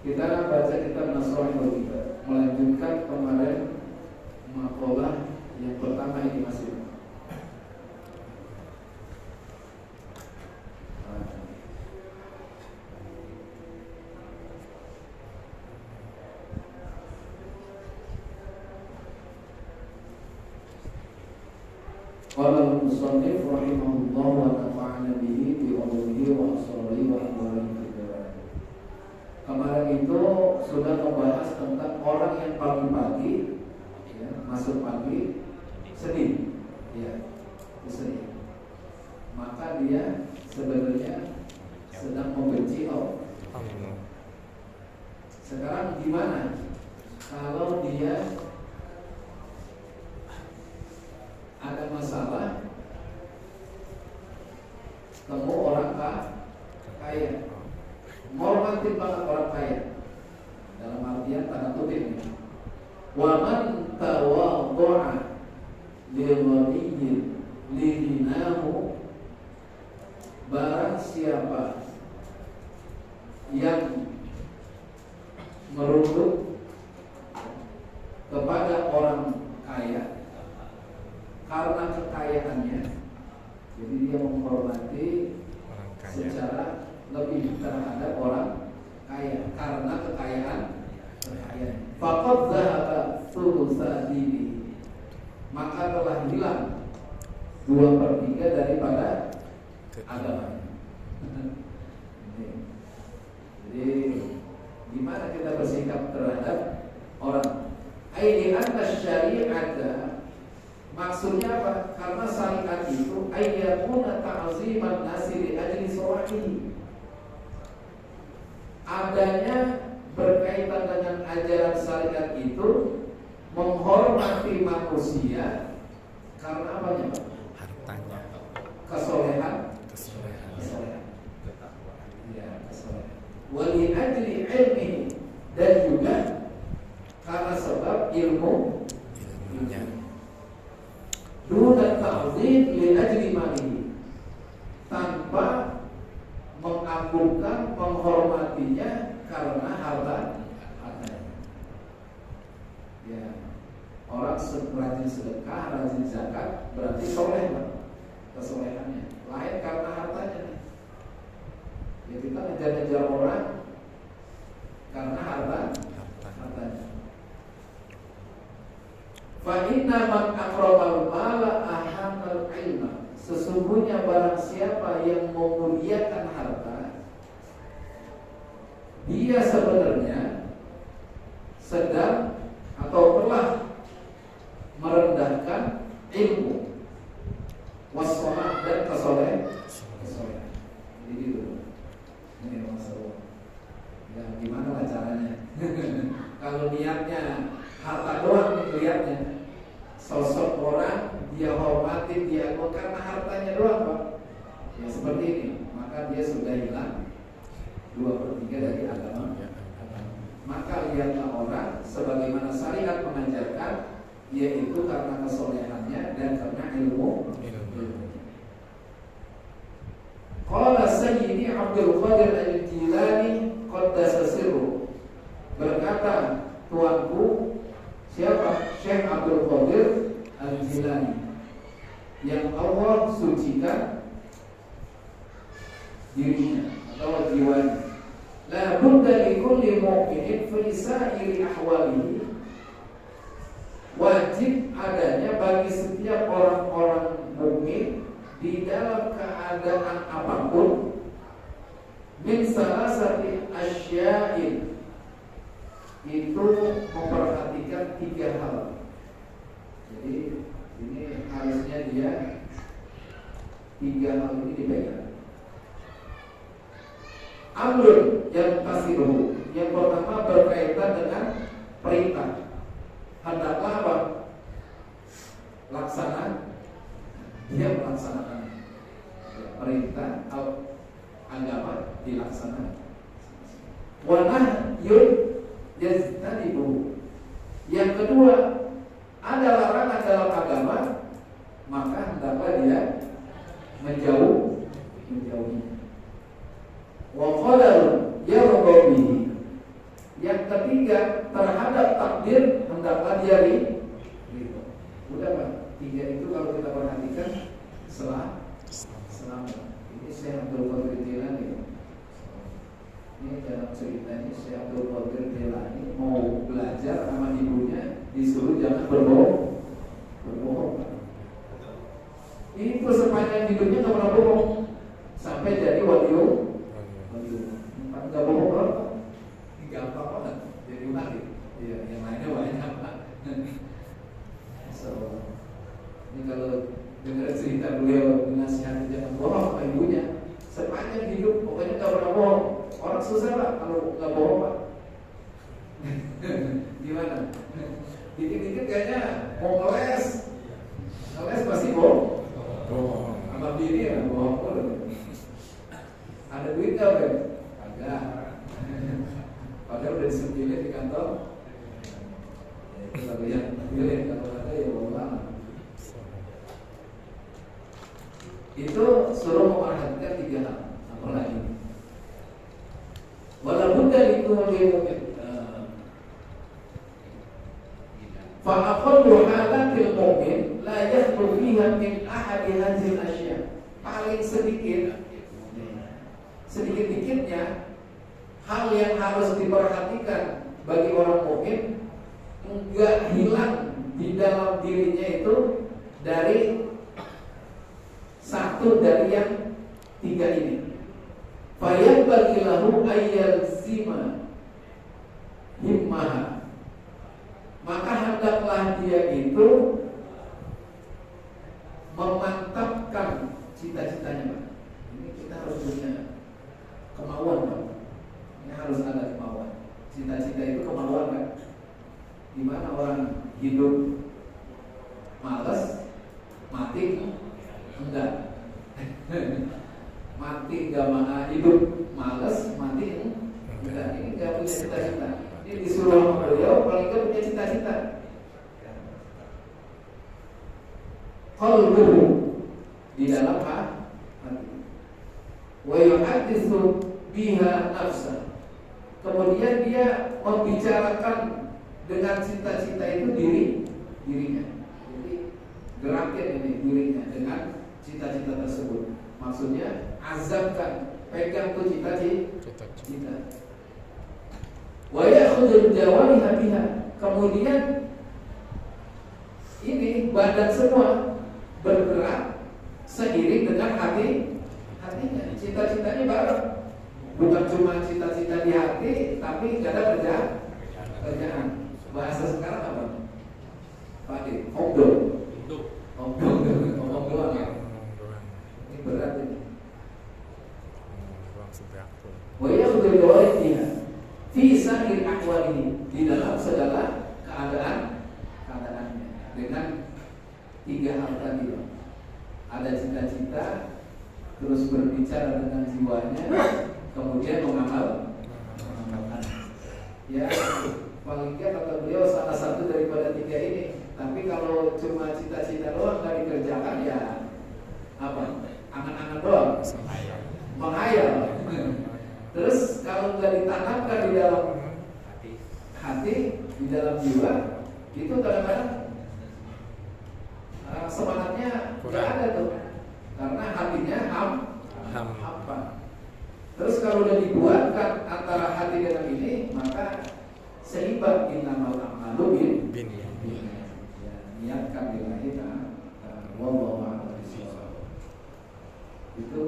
Kita baca kitab Nasrani kita melanjutkan kemarin makalah yang pertama ini masih. Qala al-musannif rahimahullah wa nafa'ana bihi bi ulumihi wa asrarihi wa ahwalihi. Kemarin itu sudah membahas tentang orang yang pagi-pagi ya, masuk pagi sedih, ya, sedih. Maka dia sebenarnya sedang membenci Allah. Sekarang gimana kalau dia ada masalah, temu orang kaya, menghormati banget orang kaya, dalam artian tanda kutip ini. Wa man tawaddu'a li ghaniyyin li ghinahu, barang siapa yang merunduk kepada orang kaya karena kekayaannya, jadi dia menghormati secara lebih terhadap orang kaya karena kekayaan. Faqad dhahaba thulutsa dini, maka telah hilang 2/3 daripada agama. Jadi gimana kita bersikap terhadap orang? Aini anna syari'ata, maksudnya apa? Karena syariat itu ayyakuna ta'ziman nasi li ajli surahihi, adanya berkaitan dengan ajaran syariat itu menghormati manusia karena apanya, Pak? Hartanya, kesolehan. Ya, kesolehan. Wali ajli ilmihi, dan juga karena sebab ilmunya. Duna ta'zim li ajli malihi, tanpa mengagungkan, menghormatinya karena hartanya. Ya, orang rajin sedekah, rajin zakat, berarti soleh, Pak, kesolehannya. Lain karena hartanya. Ya, kita ngejar-ngejar orang karena hartanya. Fa inna man aqrabal mala ahamal ilma, sesungguhnya barang siapa yang memuliakan harta, dia sebenarnya sedang atau telah merendahkan ilmu, wassalah, dan kesolehan. Jadi gitu. Ini masalah. Ya gimana lah caranya? Kalau niatnya harta doang nih lihatnya, sosok orang dia hormati, dia karena hartanya doang, Pak, ya seperti ini, maka dia sudah hilang 2/3 dari agama. Maka lihatlah orang sebagaimana syariat mengajarkan, yaitu karena kesolehannya dan karena ilmu. Qala Sayyidi Abdul Qadir Al-Jilani qaddasa sirruh, berkata tuanku siapa? Syekh Abdul Qadir Al-Jilani, yang Allah sucikan dirinya atau jiwanya. La budda li kulli mu'minin fi sa'iri ahwalihi, wajib adanya bagi setiap orang-orang mukmin di dalam keadaan apapun, min salasati asya'in, itu memperhatikan 3 hal. Jadi ini harusnya dia 3 hal ini dipegang. Amrun yang tasiruhu, yang pertama berkaitan dengan perintah. Hendaklah apa? Laksana, dia melaksanakan perintah atau agama dilaksanakan. Wa nahyun yajtanibuhu, yang kedua ada larangan dalam agama, maka hendaklah dia menjauhinya. Wa qadarun yarda bihi, susah Pak kalau nggak bohong Pak. Gimana? Dikit-dikit kayaknya mau ngeles pasti bohong. Sama bini ya bohong pun. Ada duit nggak Ben? Agak. Padahal udah disempilin di kantor. Ya, itu lagi yang pilih, kalau ada ya bohong. Itu suruh memperhatikan 3 hal. Apa lagi? Walaupun dari mu'min fa'aqallu halatil mu'min la yakhlu fiha min ahadi hadhil asya. Paling sedikit-dikitnya hal yang harus diperhatikan bagi orang mukmin enggak hilang di dalam dirinya itu dari satu dari yang 3 ini. Fayanbaghi lahu ayyalzima himmaha. Maka hendaklah dia itu memantapkan cita-citanya. Ini kita harus punya kemauan, Pak. Ini harus ada kemauan. Cita-cita itu kemauan, kan? Dimana orang hidup malas, mati enggak. Mati enggak mana, hidup malas, mati enggak. Ini enggak punya cita-cita. Ini disuruh sama beliau paling enggak punya cita-cita. Qalbuhu di dalam hati. Wa yuhadditsu biha nafsa. Kemudian dia membicarakan dengan cita-cita itu dirinya. Jadi gerakin ini dirinya dengan cita-cita tersebut. Maksudnya azamkan, pegang tuh cita-cita. Wa ya'khudul jawariha biha. Kemudian ini badan semua bergerak seiring dengan hatinya. Cita-citanya bareng. Bukan cuma cita-cita di hati, tapi gak ada kerjaan. Bahasa sekarang apa? Pak Dik, ngomong doang ya. Ini berat ini. Wa ya'khudul jawariha biha fi sa'ir ahwalihi, di dalam segala keadaannya dengan 3 hal tadi. Ada cita-cita, terus berbicara dengan jiwanya, kemudian mengamalkan. Ya, paling tidak kata beliau salah satu daripada 3 ini. Tapi kalau cuma cita-cita doang nggak dikerjakan, ya apa? Angan-angan doang, menghayal. Terus kalau nggak ditanamkan di dalam hati, di dalam jiwa, itu kadang-kadang semangatnya nggak ada tuh, karena hatinya hampa. Terus kalau udah dibuatkan antara hati dengan ini, maka seimbang innamal a'malu binniyat. Niatkan lillahi ta'ala. Wallahu a'lam bishawab. Itu